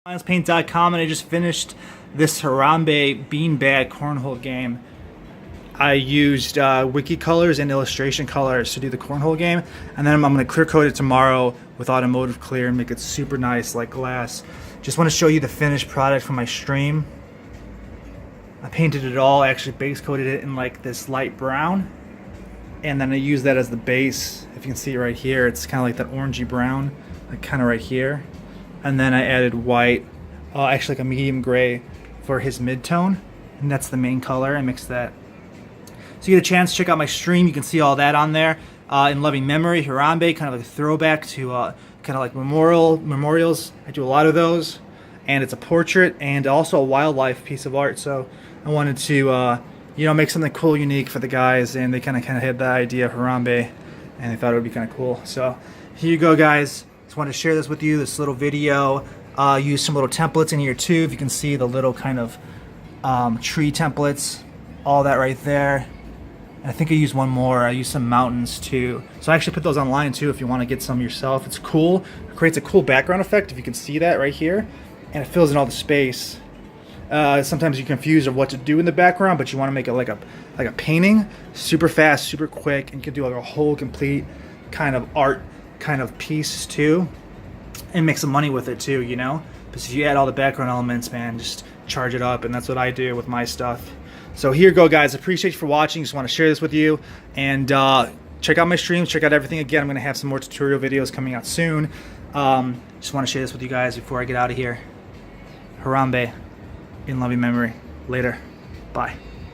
Paint.com, and I just finished this Harambe beanbag cornhole game. I used wiki colors and illustration colors to do the cornhole game, and then I'm going to clear coat it tomorrow with automotive clear and make it super nice like glass. Just want to show you the finished product from my stream. I painted it all, actually base coated it in like this light brown, and then I used that as the base. If you can see it right here, it's kind of like that orangey brown, like kind of right here. And then I added white, actually like a medium gray for his mid-tone, and that's the main color. I mixed that. So you get a chance to check out my stream. You can see all that on there. In loving memory, Harambe, kind of like a throwback to kind of like memorials. I do a lot of those, and it's a portrait and also a wildlife piece of art. So I wanted to make something cool, unique for the guys, and they kind of had the idea of Harambe, and they thought it would be kind of cool. So here you go, guys. Just wanted to share this with you, this little video. Use some little templates in here too. If you can see the little kind of tree templates, all that right there. And I think I used one more. I used some mountains too. So I actually put those online too if you want to get some yourself. It's cool. It creates a cool background effect if you can see that right here. And it fills in all the space. Sometimes you're confused of what to do in the background, but you want to make it like a painting, super fast, super quick, and you can do like a whole complete kind of art kind of piece too, and make some money with it too, you know, because if you add all the background elements, man, just charge it up, and that's what I do with my stuff. So here you go, guys. Appreciate you for watching. Just want to share this with you, and check out my streams, check out everything. Again, I'm going to have some more tutorial videos coming out soon. Just want to share this with you guys before I get out of here. Harambe, in loving memory. Later. Bye.